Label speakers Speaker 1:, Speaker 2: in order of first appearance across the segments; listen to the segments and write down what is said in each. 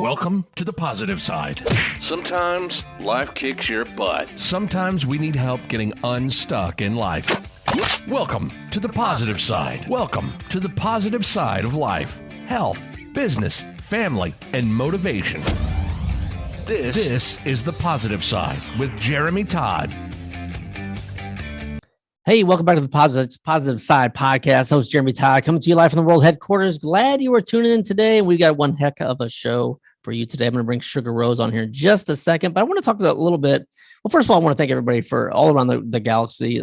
Speaker 1: Welcome to the positive side.
Speaker 2: Sometimes life kicks your butt.
Speaker 1: Sometimes we need help getting unstuck in life. Welcome to the positive side. Welcome to the positive side of life. Health, business, family, and motivation. This is the positive side with Jeremy Todd.
Speaker 3: Hey, welcome back to the Positive Side podcast. Host Jeremy Todd coming to you live from the world headquarters. Glad you are tuning in today. We got one heck of a show for you today. I'm going to bring Sugar Rose on here in just a second, but I want to talk about a little bit. Well, first of all, I want to thank everybody for all around the galaxy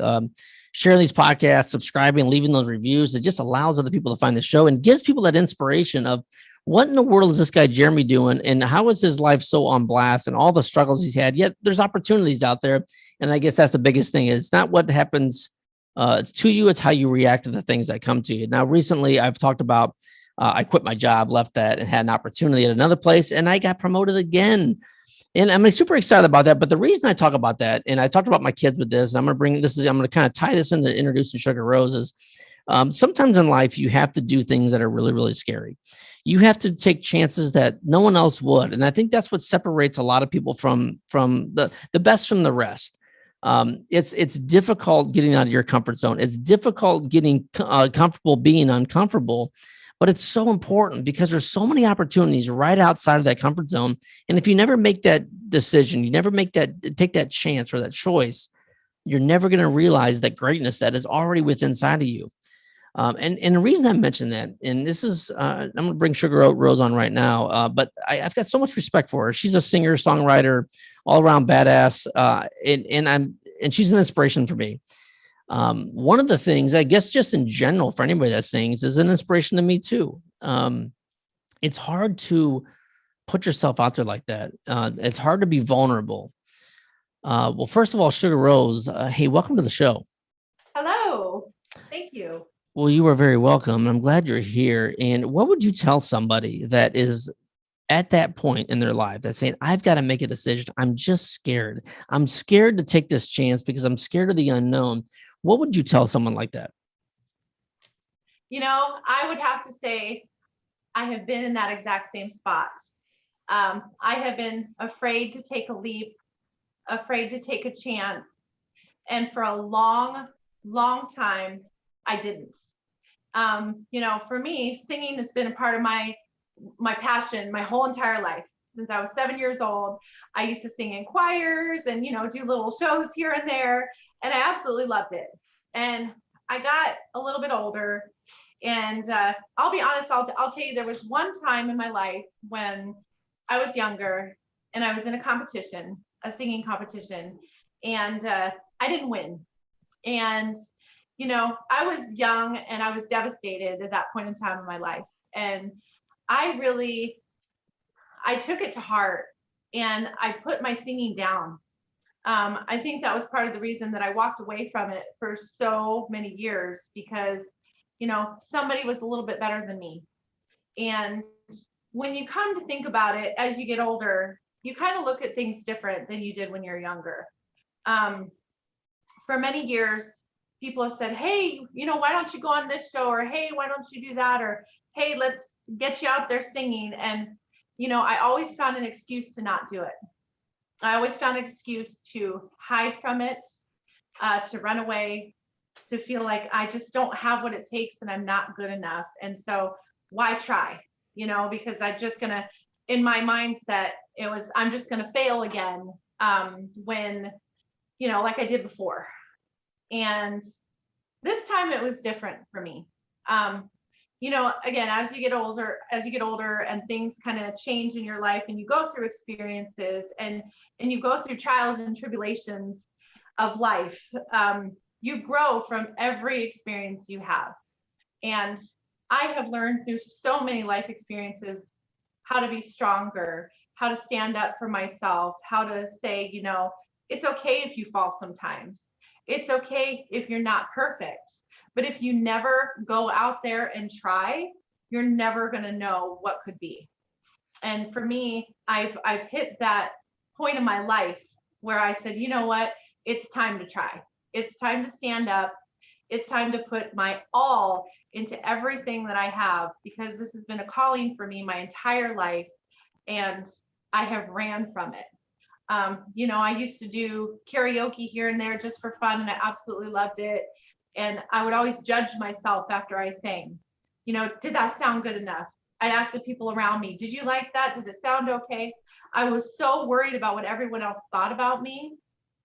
Speaker 3: sharing these podcasts, subscribing, leaving those reviews. It just allows other people to find the show and gives people that inspiration of what in the world is this guy Jeremy doing and how is his life so on blast and all the struggles he's had. Yet there's opportunities out there. And I guess that's the biggest thing. It's not what happens it's to you. It's how you react to the things that come to you. Now, recently I've talked about I quit my job, left that, and had an opportunity at another place, and I got promoted again. And I'm super excited about that. But the reason I talk about that, and I talked about my kids with this, I'm going to kind of tie this into introducing Sugar Rose is sometimes in life you have to do things that are really, really scary. You have to take chances that no one else would. And I think that's what separates a lot of people from the best from the rest. It's difficult getting out of your comfort zone. It's difficult getting comfortable being uncomfortable, but it's so important because there's so many opportunities right outside of that comfort zone. And if you never make that decision, you never take that chance or that choice, you're never going to realize that greatness that is already within inside of you. And the reason I mentioned that, and this is, I'm going to bring Sugar Rose on right now, but I've got so much respect for her. She's a singer, songwriter, all around badass. And she's an inspiration for me. One of the things, I guess, just in general, for anybody that sings, is an inspiration to me too. It's hard to put yourself out there like that. It's hard to be vulnerable. Well, first of all, Sugar Rose, hey, welcome to the show.
Speaker 4: Hello. Thank you.
Speaker 3: Well, you are very welcome. I'm glad you're here. And what would you tell somebody that is at that point in their life that's saying, I've got to make a decision. I'm just scared. I'm scared to take this chance because I'm scared of the unknown. What would you tell someone like that?
Speaker 4: You know, I would have to say I have been in that exact same spot. I have been afraid to take a leap, afraid to take a chance. And for a long, long time, I didn't. For me, singing has been a part of my passion my whole entire life. Since I was 7 years old, I used to sing in choirs and, do little shows here and there. And I absolutely loved it. And I got a little bit older and I'll be honest, I'll tell you, there was one time in my life when I was younger and I was in a singing competition, and I didn't win. And, I was young and I was devastated at that point in time in my life. And I took it to heart and I put my singing down. I think that was part of the reason that I walked away from it for so many years because, somebody was a little bit better than me. And when you come to think about it, as you get older, you kind of look at things different than you did when you're younger. For many years, people have said, hey, why don't you go on this show? Or, hey, why don't you do that? Or, hey, let's get you out there singing. And, I always found an excuse to not do it. I always found an excuse to hide from it, to run away, to feel like I just don't have what it takes and I'm not good enough. And so why try, because I'm just going to, in my mindset, I'm just going to fail again when, like I did before. And this time it was different for me. Again, as you get older and things kind of change in your life and you go through experiences and you go through trials and tribulations of life, you grow from every experience you have. And I have learned through so many life experiences how to be stronger, how to stand up for myself, how to say, it's okay if you fall sometimes. It's okay if you're not perfect. But if you never go out there and try, you're never going to know what could be. And for me, I've hit that point in my life where I said, you know what? It's time to try. It's time to stand up. It's time to put my all into everything that I have, because this has been a calling for me my entire life. and I have ran from it. I used to do karaoke here and there just for fun, and I absolutely loved it. And I would always judge myself after I sang. Did that sound good enough? I'd ask the people around me, did you like that? Did it sound okay? I was so worried about what everyone else thought about me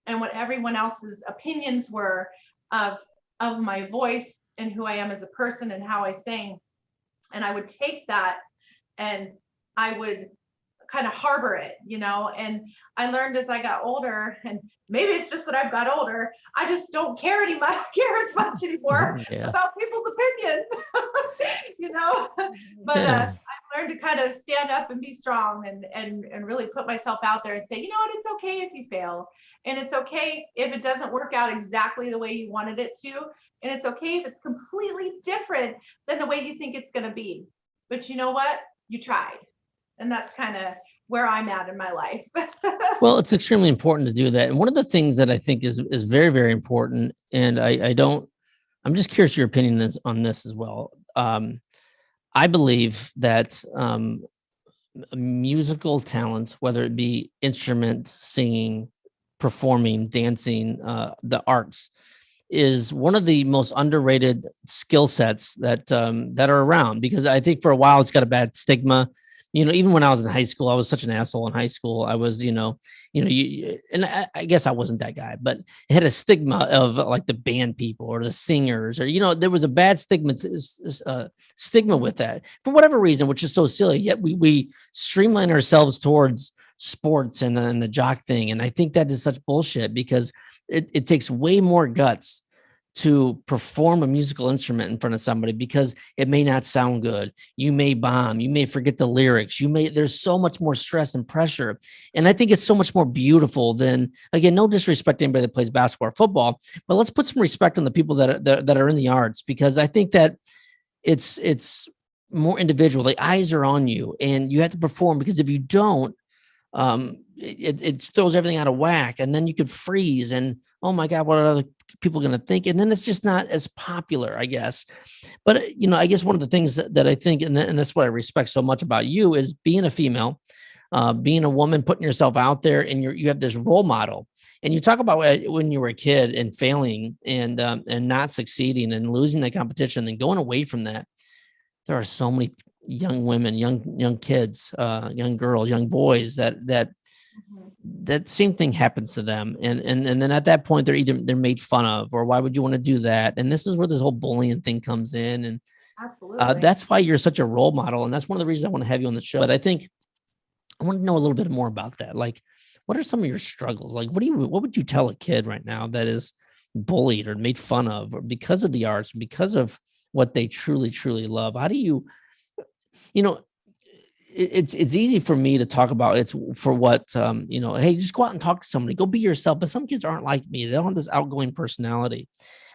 Speaker 4: and what everyone else's opinions were of my voice and who I am as a person and how I sang. And I would take that and I would kind of harbor it, and I learned as I got older, and maybe it's just that I've got older, I just don't care care as much anymore about people's opinions, but I learned to kind of stand up and be strong and really put myself out there and say, what, it's okay if you fail, and it's okay if it doesn't work out exactly the way you wanted it to, and it's okay if it's completely different than the way you think it's going to be, but you know what, you tried. And that's kind of where I'm at in my life.
Speaker 3: Well, it's extremely important to do that. And one of the things that I think is very, very important, and I'm just curious your opinion on this as well. I believe that musical talents, whether it be instrument, singing, performing, dancing, the arts, is one of the most underrated skill sets that are around, because I think for a while it's got a bad stigma. Even when I was in high school, I was such an asshole in high school. I was, and I guess I wasn't that guy, but it had a stigma of like the band people or the singers, or, there was a bad stigma with that for whatever reason, which is so silly. Yet we streamline ourselves towards sports and the jock thing. And I think that is such bullshit, because it takes way more guts to perform a musical instrument in front of somebody, because it may not sound good. You may bomb, you may forget the lyrics. There's so much more stress and pressure. And I think it's so much more beautiful than, again, no disrespect to anybody that plays basketball or football, but let's put some respect on the people that are in the arts, because I think that it's more individual. The eyes are on you and you have to perform, because if you don't, it throws everything out of whack, and then you could freeze and, oh my God, what are other people going to think? And then it's just not as popular, I guess. But, I guess one of the things that I think, and that's what I respect so much about you, is being a female, being a woman, putting yourself out there, and you have this role model. And you talk about when you were a kid and failing and not succeeding and losing the competition and going away from that. There are so many young women, young kids, young girls, young boys that same thing happens to them. And then at that point, they're made fun of, or why would you want to do that? And this is where this whole bullying thing comes in. And
Speaker 4: absolutely,
Speaker 3: that's why you're such a role model. And that's one of the reasons I want to have you on the show. But I think I want to know a little bit more about that. Like, what are some of your struggles? Like, what would you tell a kid right now that is bullied or made fun of, or because of the arts, because of what they truly, truly love? How do you, it's easy for me to talk about it's for what, hey, just go out and talk to somebody, go be yourself. But some kids aren't like me. They don't have this outgoing personality.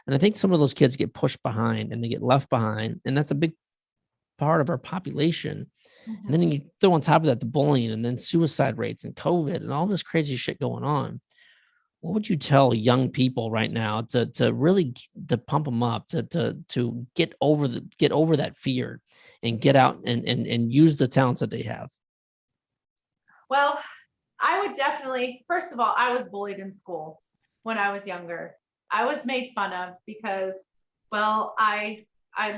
Speaker 3: And I think some of those kids get pushed behind and they get left behind. And that's a big part of our population.
Speaker 4: Mm-hmm.
Speaker 3: And then you throw on top of that the bullying, and then suicide rates and COVID and all this crazy shit going on. What would you tell young people right now to really to pump them up, to get over that fear and get out and use the talents that they have?
Speaker 4: Well, I would definitely, first of all, I was bullied in school when I was younger. I was made fun of because, well, I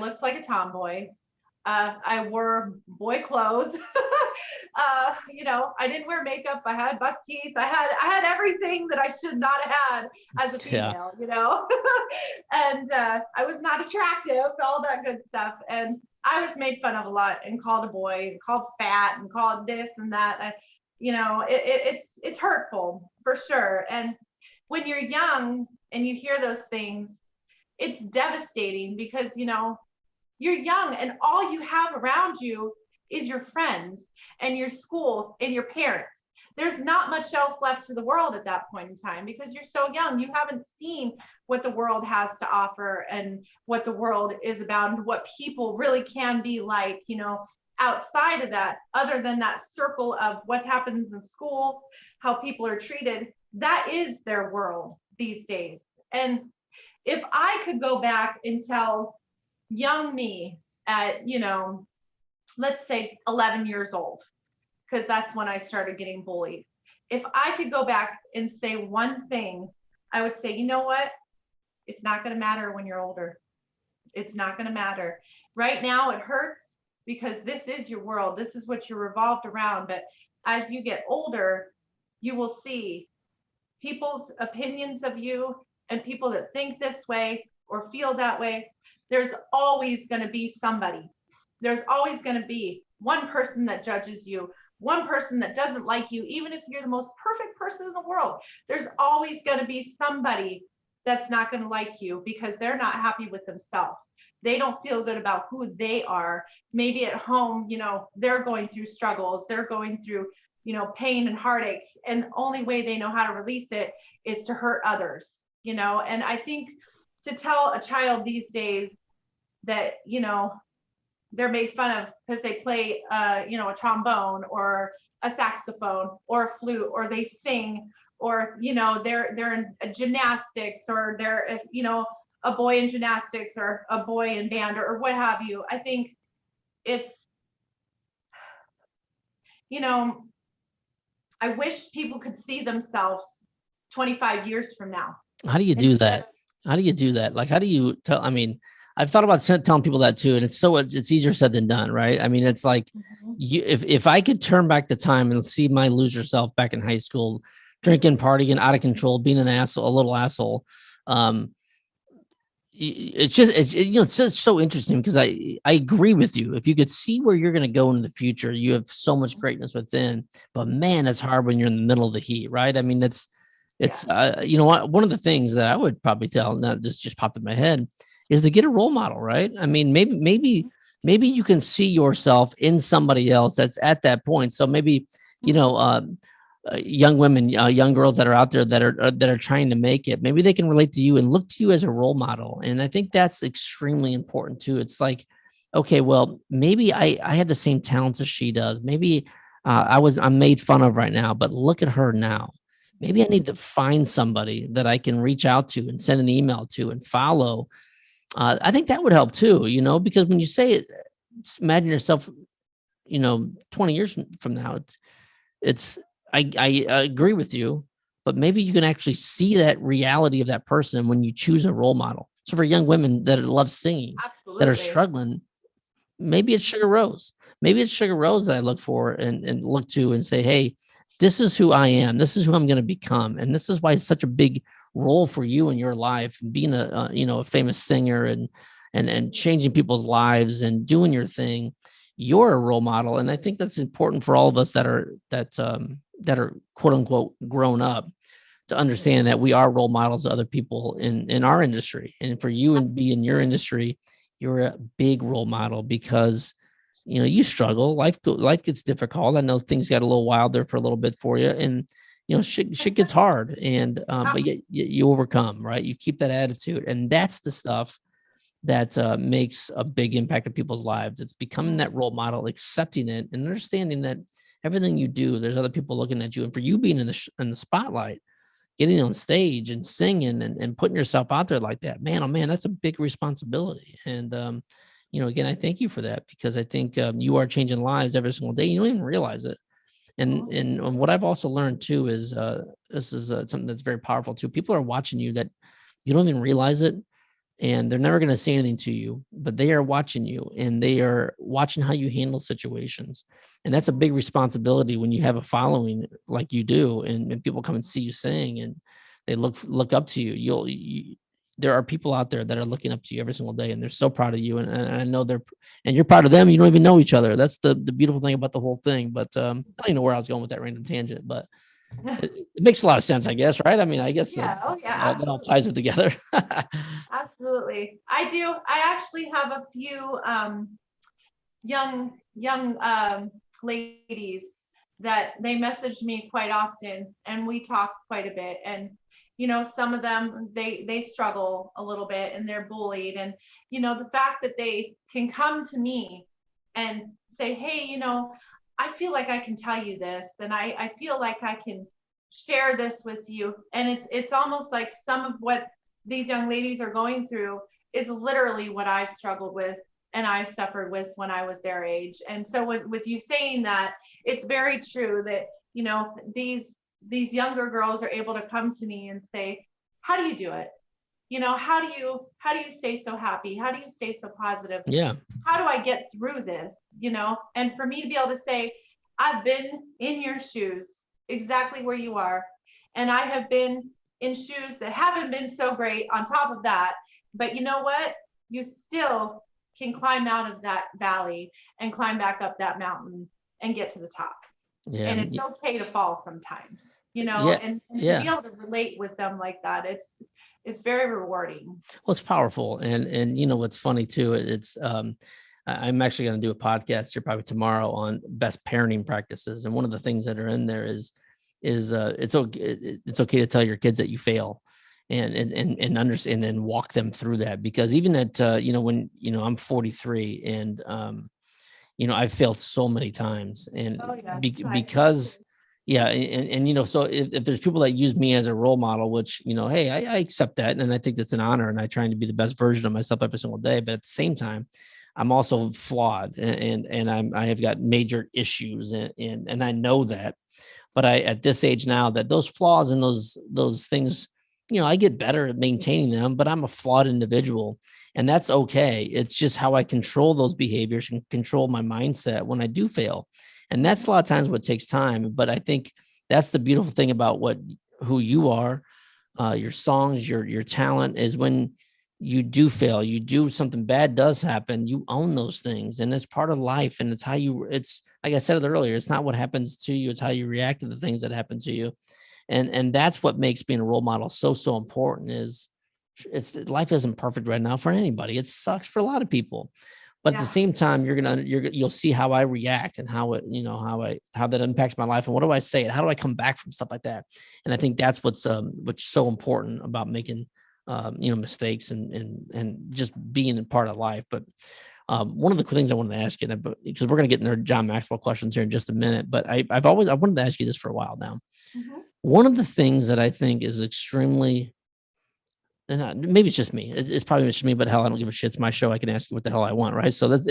Speaker 4: looked like a tomboy. I wore boy clothes. I didn't wear makeup. I had buck teeth. I had everything that I should not have had as a female, and I was not attractive, all that good stuff. And I was made fun of a lot and called a boy and called fat and called this and that. It's hurtful for sure. And when you're young and you hear those things, it's devastating because, you're young and all you have around you is your friends and your school and your parents. There's not much else left to the world at that point in time because you're so young. You haven't seen what the world has to offer and what the world is about and what people really can be like, outside of that, other than that circle of what happens in school, how people are treated. That is their world these days. And if I could go back and tell young me at, let's say 11 years old, because that's when I started getting bullied. If I could go back and say one thing, I would say, you know what? It's not going to matter when you're older. It's not going to matter. Right now, it hurts because this is your world. This is what you're revolved around. But as you get older, you will see people's opinions of you and people that think this way or feel that way. There's always going to be somebody. There's always going to be one person that judges you, one person that doesn't like you, even if you're the most perfect person in the world. There's always going to be somebody that's not going to like you because they're not happy with themselves. They don't feel good about who they are. Maybe at home, they're going through struggles. They're going through, pain and heartache. And the only way they know how to release it is to hurt others, and I think to tell a child these days that, they're made fun of because they play, a trombone or a saxophone or a flute, or they sing, or, they're in gymnastics, or they're, a boy in gymnastics or a boy in band or what have you. I think it's, I wish people could see themselves 25 years from now.
Speaker 3: How do you do that? How do you do that? Like, how do you tell? I mean, I've thought about telling people that too, and it's easier said than done, right? I mean, it's like if I could turn back the time and see my loser self back in high school, drinking, partying, out of control, being an asshole, a little asshole. It's just so interesting because I agree with you. If you could see where you're going to go in the future, you have so much greatness within. But man, it's hard when you're in the middle of the heat, right? I mean, it's one of the things that I would probably tell, and that just popped in my head, is to get a role model, right? I mean, maybe you can see yourself in somebody else that's at that point. So maybe young women, young girls that are out there that are trying to make it, maybe they can relate to you and look to you as a role model. And I think that's extremely important too. It's like, okay, well, maybe I have the same talents as she does. Maybe I'm made fun of right now, but look at her now. Maybe I need to find somebody that I can reach out to and send an email to and follow. I think that would help too, because when you say it, imagine yourself, 20 years from now, I agree with you, but maybe you can actually see that reality of that person when you choose a role model. So for young women that love singing,
Speaker 4: Absolutely.
Speaker 3: that are struggling, maybe it's Sugar Rose. Maybe it's Sugar Rose that I look for and look to and say, hey, this is who I am. This is who I'm going to become. And this is why it's such a big role for you in your life, being a famous singer and changing people's lives and doing your thing. You're a role model. And I think that's important for all of us that are quote unquote grown up to understand that we are role models to other people in our industry. And for you and be in your industry, you're a big role model because you struggle. Life gets difficult. I know things got a little wild there for a little bit for you, and shit gets hard. And but yet you overcome, right? You keep that attitude, and that's the stuff that makes a big impact on people's lives. It's becoming that role model, accepting it, and understanding that everything you do, there's other people looking at you, and for you being in the spotlight, getting on stage and singing and putting yourself out there like that, man, oh man, that's a big responsibility. And again, I thank you for that, because I think you are changing lives every single day. You don't even realize it. And what I've also learned too is this is something that's very powerful too. People are watching you that you don't even realize it, and they're never going to say anything to you, but they are watching you, and they are watching how you handle situations. And that's a big responsibility when you have a following like you do, and people come and see you sing and they look up to you. There are people out there that are looking up to you every single day, and they're so proud of you. And I know and you're proud of them. You don't even know each other. That's the beautiful thing about the whole thing. But I don't even know where I was going with that random tangent, but it makes a lot of sense, I guess, right? I mean, I guess
Speaker 4: that
Speaker 3: all ties it together.
Speaker 4: Absolutely. I do. I actually have a few young ladies that they message me quite often, and we talk quite a bit. And some of them, they struggle a little bit and they're bullied. And the fact that they can come to me and say, hey, I feel like I can tell you this, and I feel like I can share this with you. And it's almost like some of what these young ladies are going through is literally what I've struggled with and I suffered with when I was their age. And so with you saying that, it's very true that, you know, these younger girls are able to come to me and say, how do you do it? You know, how do you stay so happy? How do you stay so positive?
Speaker 3: Yeah.
Speaker 4: How do I get through this? You know, and for me to be able to say, I've been in your shoes exactly where you are. And I have been in shoes that haven't been so great on top of that. But you know what? You still can climb out of that valley and climb back up that mountain and get to the top.
Speaker 3: Yeah.
Speaker 4: And it's okay to fall sometimes, you know,
Speaker 3: Yeah.
Speaker 4: and to
Speaker 3: Yeah.
Speaker 4: be able to relate with them like that, it's very rewarding.
Speaker 3: Well, it's powerful. And you know, what's funny too, I'm actually going to do a podcast here probably tomorrow on best parenting practices. And one of the things that are in there is it's okay to tell your kids that you fail and understand and walk them through that, because even at, you know, when, you know, I'm 43 and, you know, I've failed so many times and
Speaker 4: Oh, yeah.
Speaker 3: because yeah. And, you know, so if there's people that use me as a role model, which, you know, hey, I accept that. And I think that's an honor, and I trying to be the best version of myself every single day. But at the same time, I'm also flawed and I have got major issues and I know that, but at this age now, that those flaws and those things, you know, I get better at maintaining them, but I'm a flawed individual, and that's okay. It's just how I control those behaviors and control my mindset when I do fail. And that's a lot of times what takes time. But I think that's the beautiful thing about who you are, your songs, your talent, is when you do fail, you do something bad does happen, you own those things, and it's part of life. And it's like I said earlier, it's not what happens to you, it's how you react to the things that happen to you. And that's what makes being a role model so important. Is life isn't perfect right now for anybody. It sucks for a lot of people. But at the same time, you'll see how I react and how it, you know, how that impacts my life. And what do I say? And how do I come back from stuff like that? And I think that's what's so important about making, you know, mistakes and just being a part of life. But one of the things I wanted to ask you, because we're going to get into John Maxwell questions here in just a minute, but I wanted to ask you this for a while now.
Speaker 4: Mm-hmm.
Speaker 3: One of the things that I think is extremely, and maybe it's just me. It's probably just me, but hell, I don't give a shit. It's my show. I can ask you what the hell I want, right? So that's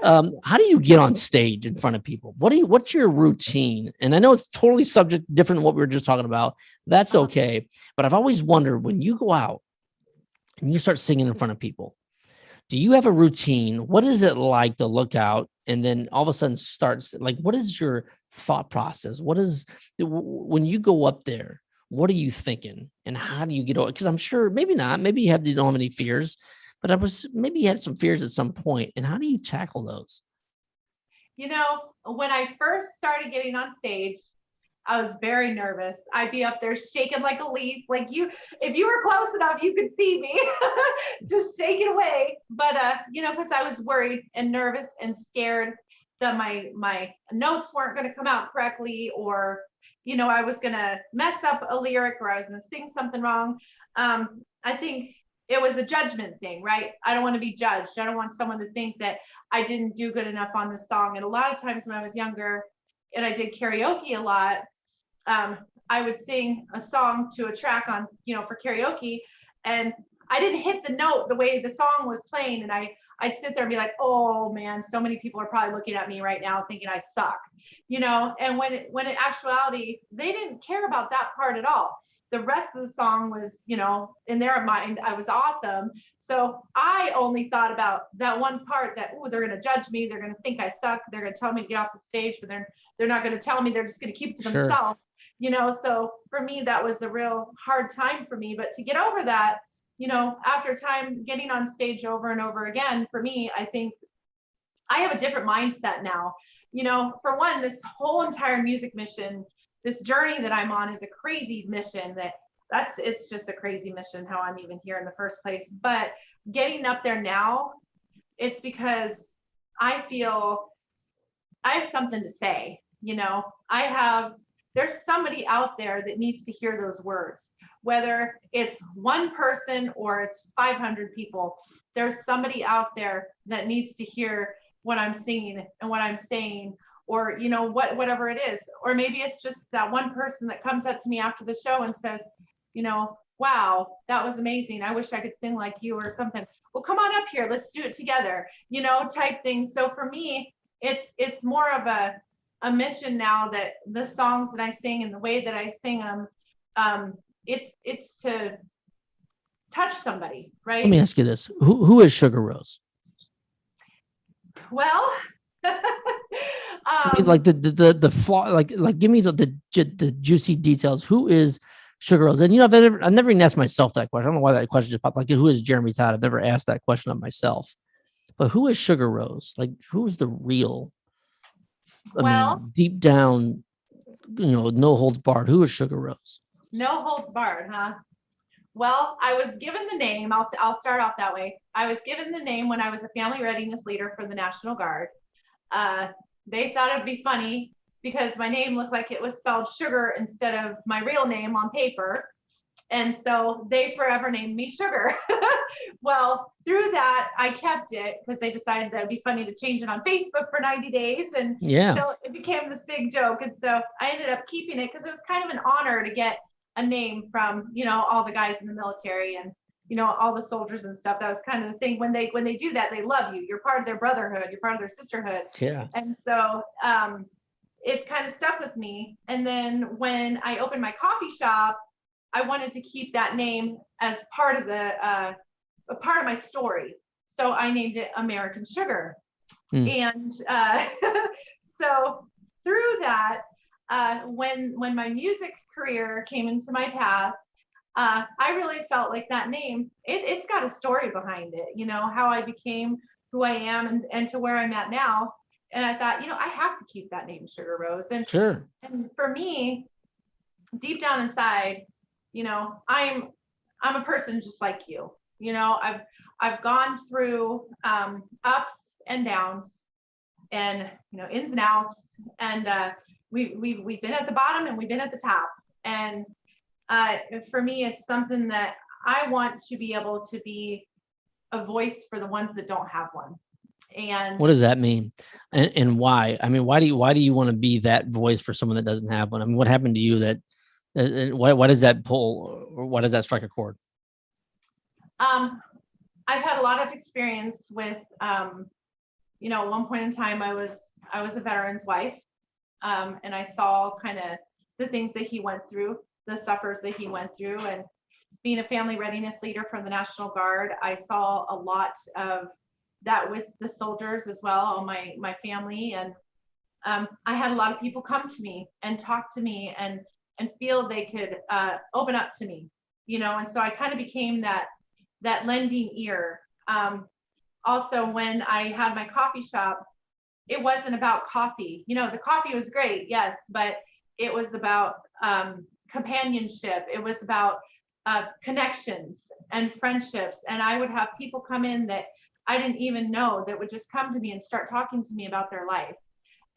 Speaker 3: how do you get on stage in front of people? What's your routine? And I know it's totally subject different than what we were just talking about. That's okay. But I've always wondered, when you go out and you start singing in front of people, do you have a routine? What is it like to look out and then all of a sudden starts, like, what is your thought process? When you go up there, what are you thinking, and how do you get over? Because I'm sure maybe not, maybe you don't have any fears, but maybe you had some fears at some point. And how do you tackle those?
Speaker 4: You know, when I first started getting on stage, I was very nervous. I'd be up there shaking like a leaf. Like, if you were close enough, you could see me just shaking away. But you know, because I was worried and nervous and scared that my notes weren't going to come out correctly, or, you know, I was going to mess up a lyric, or I was going to sing something wrong. I think it was a judgment thing, right? I don't want to be judged. I don't want someone to think that I didn't do good enough on the song. And a lot of times when I was younger and I did karaoke a lot, I would sing a song to a track on, you know, for karaoke, and I didn't hit the note the way the song was playing. And I'd sit there and be like, oh man, so many people are probably looking at me right now thinking I suck, you know. And when in actuality, they didn't care about that part at all. The rest of the song was, you know, in their mind, I was awesome. So I only thought about that one part, that, oh, they're going to judge me. They're going to think I suck. They're going to tell me to get off the stage, but they're not going to tell me. They're just going to keep it to themselves, you know. So for me, that was a real hard time for me. But to get over that, you know, after time getting on stage over and over again, for me, I think I have a different mindset now. You know, for one, this whole entire music mission, this journey that I'm on, is a crazy mission. It's just a crazy mission how I'm even here in the first place. But getting up there now, it's because I feel I have something to say. You know, there's somebody out there that needs to hear those words, whether it's one person or it's 500 people. There's somebody out there that needs to hear what I'm singing and what I'm saying, or, you know, whatever it is. Or maybe it's just that one person that comes up to me after the show and says, you know, wow, that was amazing. I wish I could sing like you or something. Well, come on up here. Let's do it together, type thing. So for me, it's more of a mission now that the songs that I sing and the way that I sing them, it's to touch somebody,
Speaker 3: Let me
Speaker 4: right?
Speaker 3: ask you this: Who is Sugar Rose?
Speaker 4: Well,
Speaker 3: I mean, like the flaw, like give me the juicy details. Who is Sugar Rose? And I've never even asked myself that question. I don't know why that question just popped. Like, who is Jeremy Todd? I've never asked that question of myself. But who is Sugar Rose? Like, who's the real? I
Speaker 4: well,
Speaker 3: mean, deep down, no holds barred. Who is Sugar Rose?
Speaker 4: no holds barred, huh? Well, I was given the name. I'll start off that way. I was given the name when I was a family readiness leader for the National Guard. Uh, they thought it'd be funny because my name looked like it was spelled sugar instead of my real name on paper. And so they forever named me Sugar. Well, through that, I kept it because they decided that it'd be funny to change it on Facebook for 90 days. And
Speaker 3: Yeah,
Speaker 4: so it became this big joke. And so I ended up keeping it because it was kind of an honor to get a name from, all the guys in the military and, all the soldiers and stuff. That was kind of the thing. When they do that, they love you. You're part of their brotherhood. You're part of their sisterhood.
Speaker 3: yeah.
Speaker 4: And so it kind of stuck with me. And then when I opened my coffee shop, I wanted to keep that name as part of a part of my story. So I named it American Sugar. And so through that, when my music career came into my path, I really felt like that name, it's got a story behind it, how I became who I am and to where I'm at now. And I thought, I have to keep that name Sugar Rose. And
Speaker 3: Sure.
Speaker 4: And for me, deep down inside, I'm a person just like you. I've gone through ups and downs and ins and outs, and we've been at the bottom and we've been at the top. And for me, it's something that I want to be able to be a voice for the ones that don't have one. And
Speaker 3: What does that mean, and why? I mean, why do you want to be that voice for someone that doesn't have one? I mean, what happened to you that? Why does that pull, or why does that strike a chord?
Speaker 4: I've had a lot of experience with, at one point in time, I was a veteran's wife, and I saw kind of the things that he went through, the suffers that he went through, and being a family readiness leader for the National Guard, I saw a lot of that with the soldiers as well, all my family, and I had a lot of people come to me and talk to me and feel they could open up to me, and so I kind of became that lending ear. Also, when I had my coffee shop, it wasn't about coffee. The coffee was great, yes, but it was about companionship. It was about connections and friendships. And I would have people come in that I didn't even know that would just come to me and start talking to me about their life.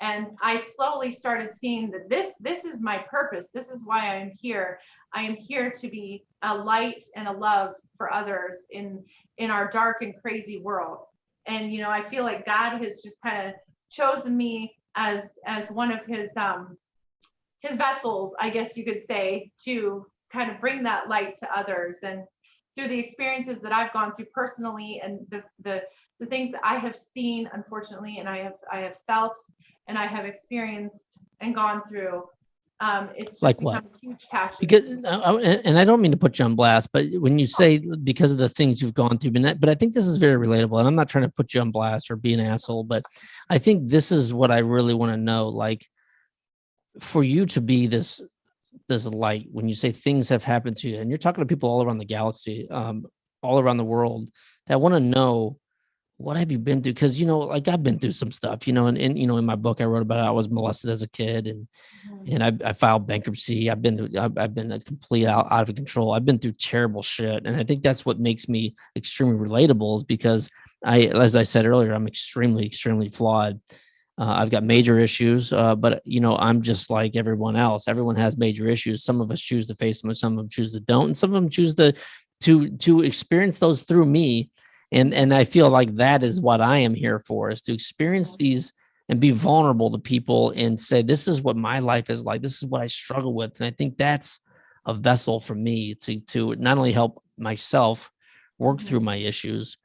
Speaker 4: And I slowly started seeing that this is my purpose. This is why I am here. I am here to be a light and a love for others in our dark and crazy world. And I feel like God has just kind of chosen me as one of his vessels, I guess you could say, to kind of bring that light to others. And through the experiences that I've gone through personally and the things that I have seen, unfortunately, and I have felt and I have experienced and gone through, it's just
Speaker 3: Like
Speaker 4: become
Speaker 3: what?
Speaker 4: a huge passion.
Speaker 3: Because, and I don't mean to put you on blast, but when you say because of the things you've gone through, but I think this is very relatable, and I'm not trying to put you on blast or be an asshole, but I think this is what I really want to know. Like, for you to be this light, when you say things have happened to you, and you're talking to people all around the galaxy, all around the world, that want to know, what have you been through? Because, like, I've been through some stuff, and in my book I wrote about it. I was molested as a kid, and I filed bankruptcy. I've been a complete out of control. I've been through terrible shit. And I think that's what makes me extremely relatable, is because as I said earlier, I'm extremely, extremely flawed. I've got major issues, but I'm just like everyone else. Everyone has major issues. Some of us choose to face them, and some of them choose to don't, and some of them choose to experience those through me. And I feel like that is what I am here for, is to experience these and be vulnerable to people and say, this is what my life is like. This is what I struggle with. And I think that's a vessel for me to not only help myself work through my issues,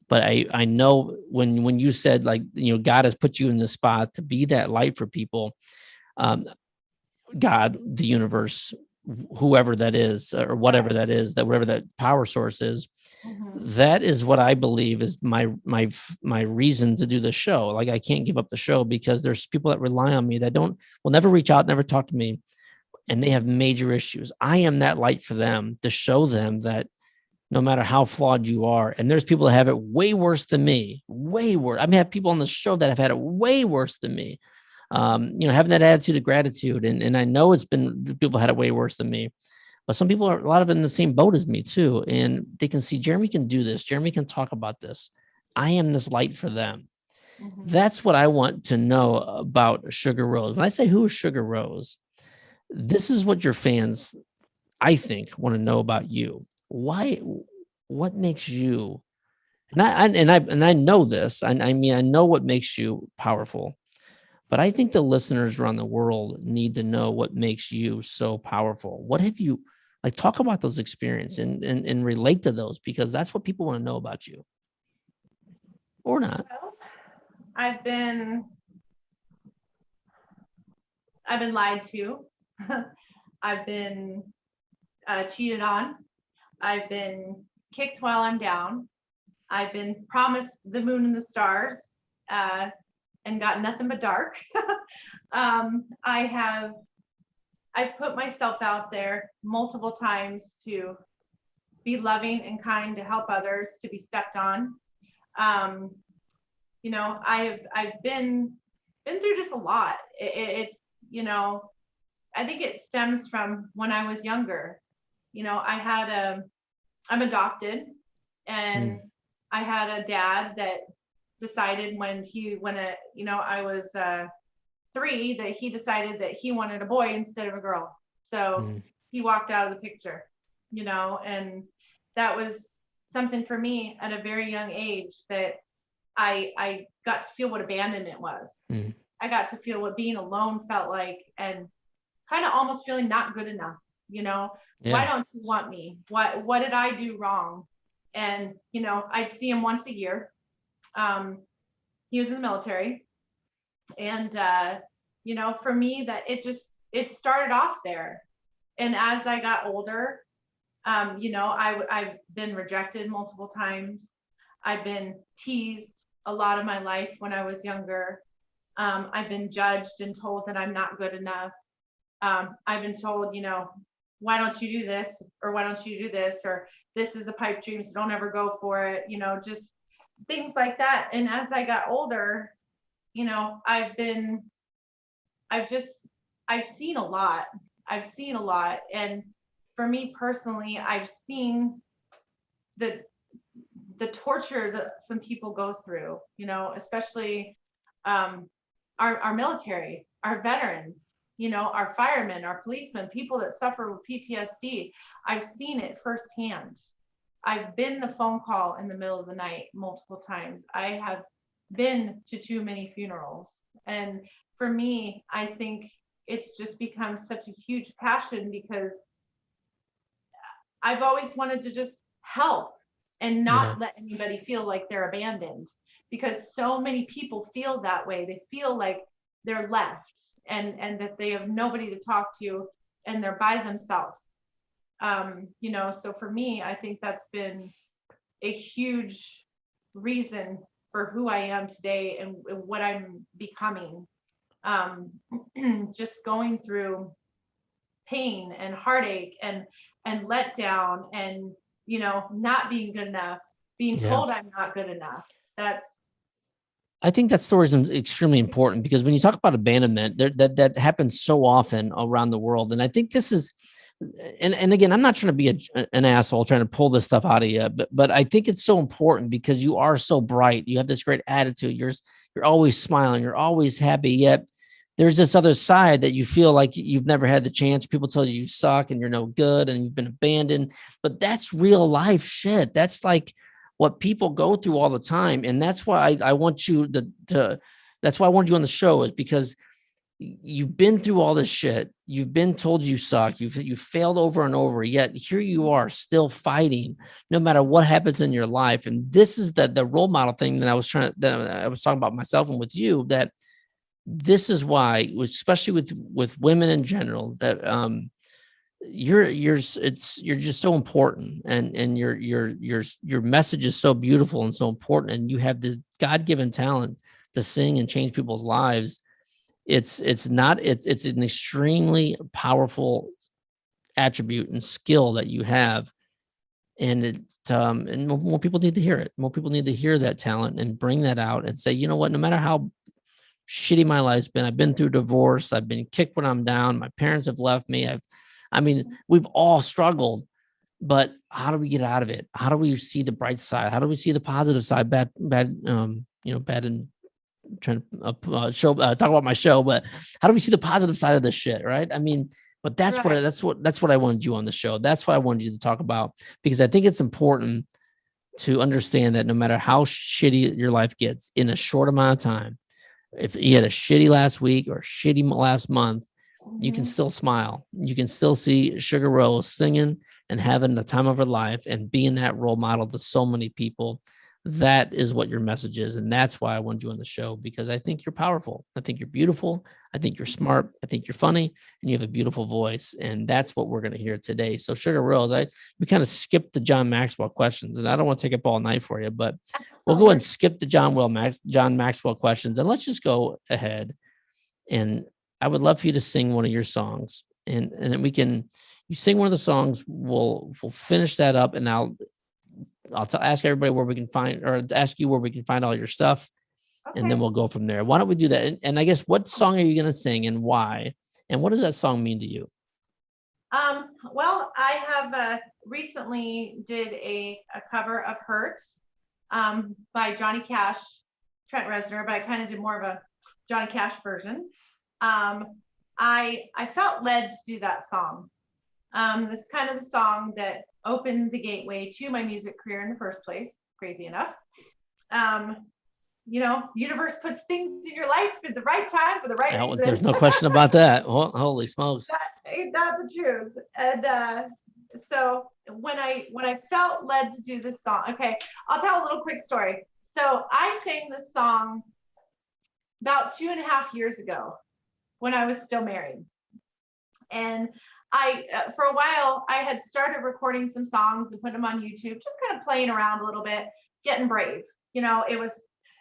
Speaker 3: but I know when you said, like, God has put you in this spot to be that light for people, God, the universe, whoever that is, or whatever that is, that whatever that power source is, that is what I believe is my reason to do the show. Like, I can't give up the show because there's people that rely on me that will never reach out, never talk to me, and they have major issues. I am that light for them to show them that no matter how flawed you are, and there's people that have it way worse than me, way worse. I mean, I have people on the show that have had it way worse than me. Having that attitude of gratitude. And I know people had it way worse than me, but some people a lot of it in the same boat as me too. And they can see Jeremy can do this. Jeremy can talk about this. I am this light for them. That's what I want to know about Sugar Rose. When I say who is Sugar Rose, this is what your fans, I think, want to know about you. Why? What makes you? And I know this. I mean, I know what makes you powerful. But I think the listeners around the world need to know what makes you so powerful. What have you, like, talk about those experiences and relate to those, because that's what people want to know about you. Or not.
Speaker 4: Well, I've been lied to. I've been cheated on. I've been kicked while I'm down. I've been promised the moon and the stars. And got nothing but dark. I've put myself out there multiple times to be loving and kind, to help others, to be stepped on. I've been through just a lot. It's I think it stems from when I was younger. I'm adopted, and I had a dad that decided when I was 3, that he decided that he wanted a boy instead of a girl. So he walked out of the picture, and that was something for me at a very young age, that I got to feel what abandonment was. I got to feel what being alone felt like, and kind of almost feeling not good enough. Why don't you want me? What did I do wrong? And, I'd see him once a year. He was in the military, and for me, that it started off there. And as I got older, I've been rejected multiple times. I've been teased a lot of my life when I was younger. I've been judged and told that I'm not good enough. I've been told, why don't you do this, or why don't you do this, or this is a pipe dream, so don't ever go for it, just things like that. And as I got older, I've seen a lot. And for me personally, I've seen the torture that some people go through, especially our military, our veterans, our firemen, our policemen, people that suffer with PTSD. I've seen it firsthand. I've been the phone call in the middle of the night multiple times. I have been to too many funerals. And for me, I think it's just become such a huge passion, because I've always wanted to just help and not let anybody feel like they're abandoned, because so many people feel that way. They feel like they're left, and that they have nobody to talk to, and they're by themselves. So for me, I think that's been a huge reason for who I am today and what I'm becoming. Just going through pain and heartache and letdown, and not being good enough, being told I'm not good enough.
Speaker 3: I think that story is extremely important, because when you talk about abandonment, that happens so often around the world. And I think this is, and again, I'm not trying to be an asshole trying to pull this stuff out of you, but I think it's so important, because you are so bright. You have this great attitude. You're always smiling. You're always happy. Yet there's this other side that you feel like you've never had the chance. People tell you suck and you're no good and you've been abandoned. But that's real life shit. That's like what people go through all the time. And that's why I want you to that's why I wanted you on the show, is because you've been through all this shit. You've been told you suck. You've failed over and over, yet here you are still fighting no matter what happens in your life. And this is the role model thing that I was talking about myself and with you, that this is why, especially with women in general, that you're just so important, and your message is so beautiful and so important, and you have this God-given talent to sing and change people's lives. It's an extremely powerful attribute and skill that you have. And and more people need to hear it. More people need to hear that talent and bring that out and say, you know what, no matter how shitty my life's been, I've been through divorce, I've been kicked when I'm down, my parents have left me. We've all struggled, but how do we get out of it? How do we see the bright side? How do we see the positive side? Bad and trying to talk about my show, but how do we see the positive side of this shit? Right. But that's
Speaker 4: Right.
Speaker 3: that's what I wanted you on the show. That's what I wanted you to talk about, because I think it's important to understand that no matter how shitty your life gets in a short amount of time, if you had a shitty last week or shitty last month, you can still smile. You can still see Sugar Rose singing and having the time of her life and being that role model to so many people. That is what your message is. And that's why I wanted you on the show, because I think you're powerful. I think you're beautiful. I think you're smart. I think you're funny, and you have a beautiful voice. And that's what we're going to hear today. So Sugar Rose, we kind of skipped the John Maxwell questions, and I don't want to take up all night for you, but we'll go and skip the John Maxwell questions, and let's just go ahead. And I would love for you to sing one of your songs, and then you sing one of the songs. We'll finish that up, and ask everybody where we can find, or ask you where we can find all your stuff.
Speaker 4: Okay.
Speaker 3: And then we'll go from there. Why don't we do that? And I guess, what song are you going to sing and why? And what does that song mean to you?
Speaker 4: Well, I have recently did a cover of Hurt by Johnny Cash, Trent Reznor, but I kind of did more of a Johnny Cash version. I felt led to do that song. This kind of the song that opened the gateway to my music career in the first place, crazy enough. Universe puts things in your life at the right time for the right reason.
Speaker 3: There's no question about that. Holy smokes.
Speaker 4: Ain't that the truth? And so when I felt led to do this song, okay, I'll tell a little quick story. So I sang this song about 2.5 years ago when I was still married. And I, for a while, I had started recording some songs and putting them on YouTube, just kind of playing around a little bit, getting brave. It was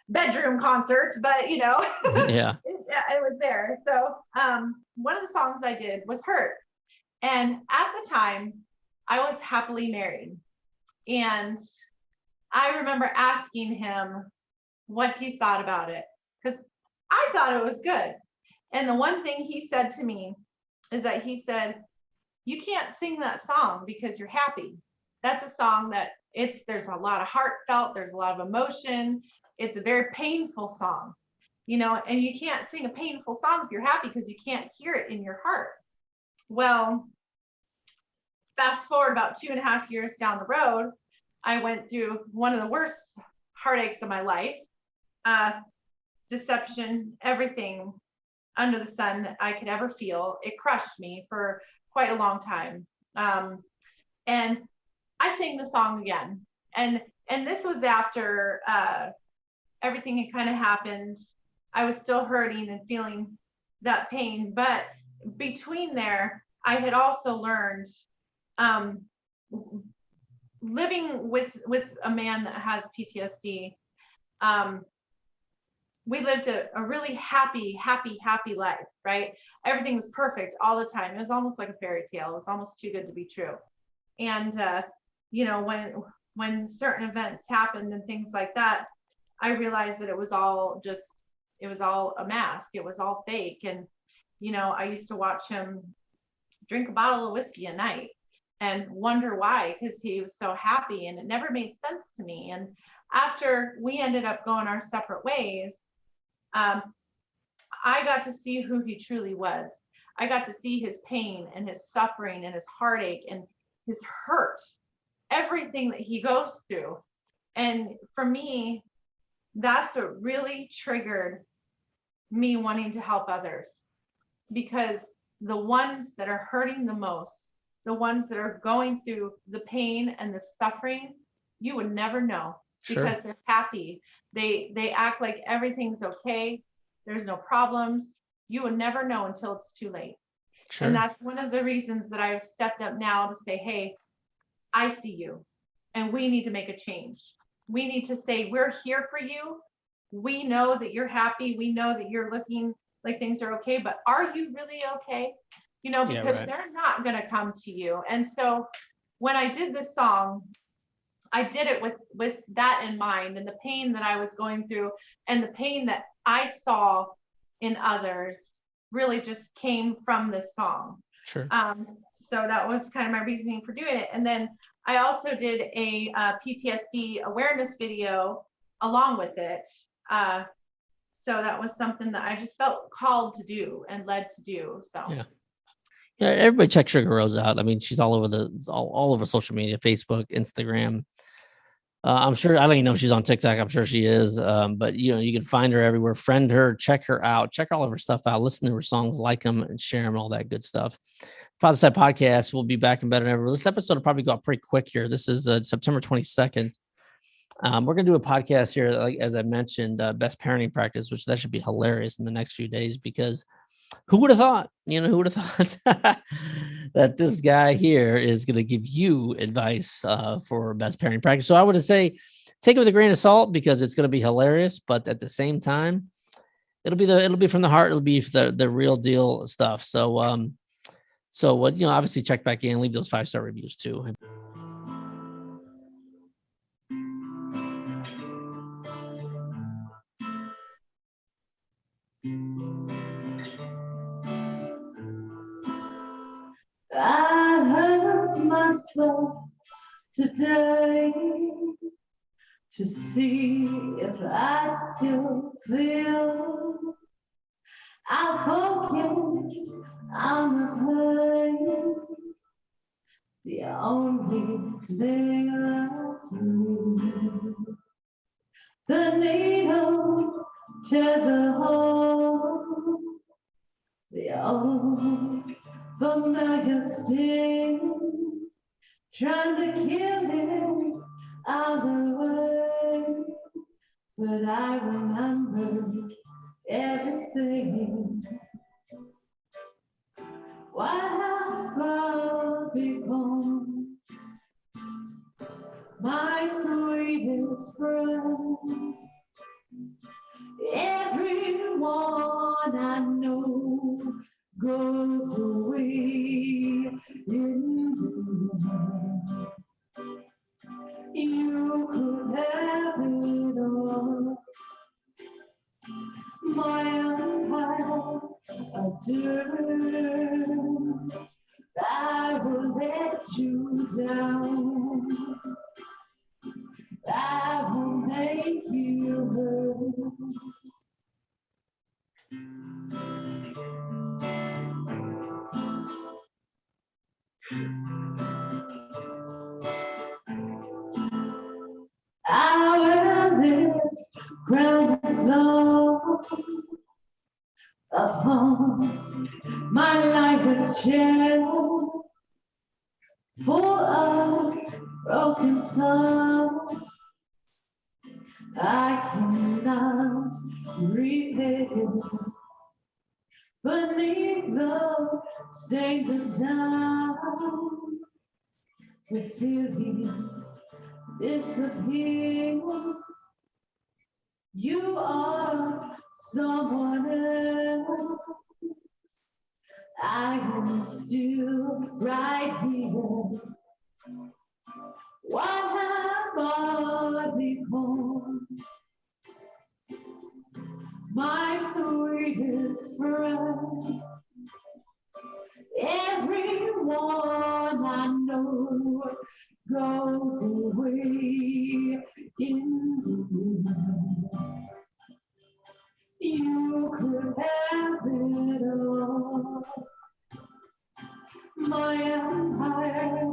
Speaker 4: bedroom concerts, but
Speaker 3: Yeah.
Speaker 4: it was there. So one of the songs I did was Hurt. And at the time, I was happily married. And I remember asking him what he thought about it, because I thought it was good. And the one thing he said to me is that he said, you can't sing that song because you're happy. That's a song that there's a lot of heartfelt, there's a lot of emotion. It's a very painful song, and you can't sing a painful song if you're happy, because you can't hear it in your heart. Well, fast forward about 2.5 years down the road, I went through one of the worst heartaches of my life, deception, everything under the sun that I could ever feel. It crushed me for quite a long time. And I sang the song again. And this was after everything had kind of happened. I was still hurting and feeling that pain. But between there, I had also learned living with a man that has PTSD. We lived a really happy life, right? Everything was perfect all the time. It was almost like a fairy tale. It was almost too good to be true. And, when certain events happened and things like that, I realized that it was all a mask. It was all fake. And, I used to watch him drink a bottle of whiskey a night and wonder why, because he was so happy, and it never made sense to me. And after we ended up going our separate ways, I got to see who he truly was. I got to see his pain and his suffering and his heartache and his hurt, everything that he goes through. And for me, that's what really triggered me wanting to help others. because the ones that are hurting the most, the ones that are going through the pain and the suffering, you would never know because they're happy. They act like everything's okay. There's no problems. You would never know until it's too late.
Speaker 3: Sure.
Speaker 4: And that's one of the reasons that I've stepped up now to say, hey, I see you and we need to make a change. We need to say, we're here for you. We know that you're happy. We know that you're looking like things are okay, but are you really okay? You know, because they're not going to come to you. And so when I did this song, I did it with that in mind, and the pain that I was going through and the pain that I saw in others really just came from this song.
Speaker 3: Sure.
Speaker 4: So that was kind of my reasoning for doing it. And then I also did a PTSD awareness video along with it. So that was something that I just felt called to do and led to do. So
Speaker 3: yeah, everybody check Sugar Rose out. I mean, she's all over all over social media, Facebook, Instagram. I'm sure, I don't even know if she's on TikTok. I'm sure she is. But you know, you can find her everywhere, friend her, check her out, check all of her stuff out, listen to her songs, like them and share them, all that good stuff. Positive Side Podcast will be back and better than ever. This episode will probably go out pretty quick here. This is September 22nd. We're going to do a podcast here, like as I mentioned, best parenting practice, which that should be hilarious in the next few days, because who would have thought, who would have thought that this guy here is going to give you advice for best parenting practice. So I would say take it with a grain of salt because it's going to be hilarious, but at the same time, it'll be from the heart. It'll be the real deal stuff. So, obviously check back in, leave those 5-star reviews too.
Speaker 4: I hurt myself today to see if I still feel. I focus on the pain, the only thing that's real. The needle tears a hole, the old familiar sting, trying to kill it out of the way. But I remember everything. What have I become? My sweetest friend. Everyone I know goes away in the end. You could have it all. My empire of dirt, I will let you down. I will make you hurt. I wear this crown of love upon my lifeless shell, full of broken thoughts I cannot repair. Beneath the stains of time, the feelings disappear. You are someone else. I am still right here. What have I become? My sweetest friend. Everyone I know goes away in the wind. You could have it all. My empire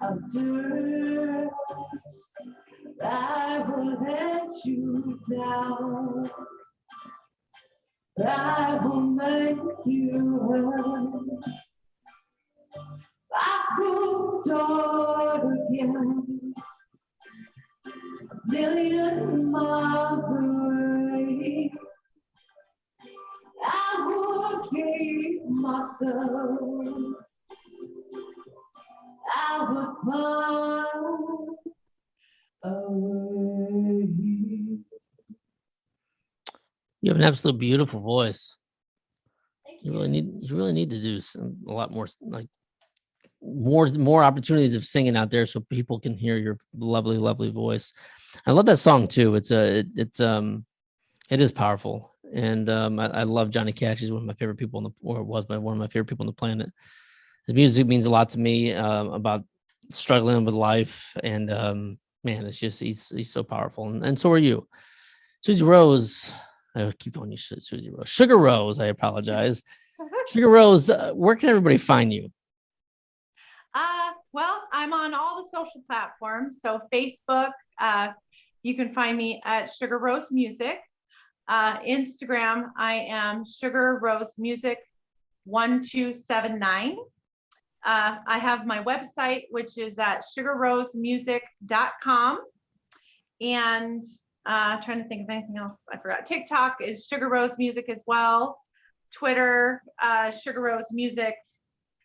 Speaker 4: of dirt, I will let you down. I will make you well. I could start again, a million miles away. I would keep myself. I would find a way.
Speaker 3: You have an absolute beautiful voice.
Speaker 4: Thank
Speaker 3: You really need to do a lot more, like more opportunities of singing out there so people can hear your lovely voice. I love that song too. It is powerful, and I love Johnny Cash. He's one of my favorite people one of my favorite people on the planet. His music means a lot to me, about struggling with life, and man, it's just he's so powerful, and so are you, Susie Rose. I keep calling you Susie Rose. Sugar Rose. I apologize. Sugar Rose, where can everybody find you?
Speaker 4: Well, I'm on all the social platforms. So Facebook, you can find me at Sugar Rose Music. Instagram, I am Sugar Rose Music 1279. I have my website, which is at sugarrosemusic.com. And trying to think of anything else I forgot. TikTok is Sugar Rose Music as well. Twitter, Sugar Rose Music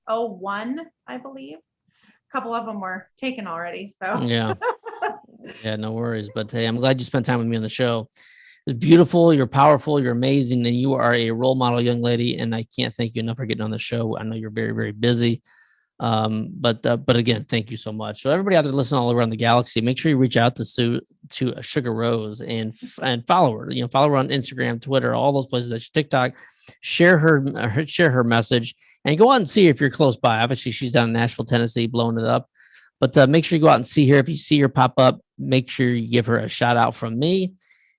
Speaker 4: 01, I believe. A couple of them were taken already. So
Speaker 3: yeah, no worries. But hey, I'm glad you spent time with me on the show. It's beautiful. You're powerful. You're amazing, and you are a role model, young lady. And I can't thank you enough for getting on the show. I know you're very, very busy. But again, thank you so much. So everybody out there listening all around the galaxy, make sure you reach out to Sugar Rose and follow her. Follow her on Instagram, Twitter, all those places. That's TikTok. Share her message and go out and see her if you're close by. Obviously, she's down in Nashville, Tennessee, blowing it up. But make sure you go out and see her. If you see her pop up, make sure you give her a shout out from me.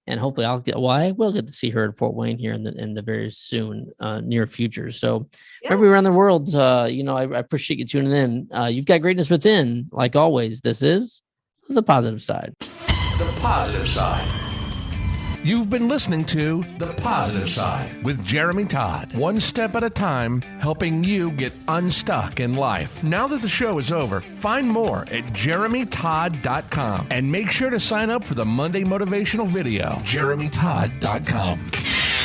Speaker 3: And hopefully I will get to see her in Fort Wayne here in the very soon, near future. So everywhere around the world, I appreciate you tuning in. You've got greatness within, like always. This is The Positive Side.
Speaker 1: The Positive Side. You've been listening to The Positive Side with Jeremy Todd. One step at a time, helping you get unstuck in life. Now that the show is over, find more at jeremytodd.com and make sure to sign up for the Monday motivational video, jeremytodd.com.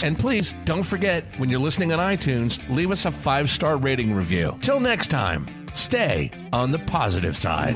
Speaker 1: And please don't forget, when you're listening on iTunes, leave us a 5-star rating review. Till next time, stay on the positive side.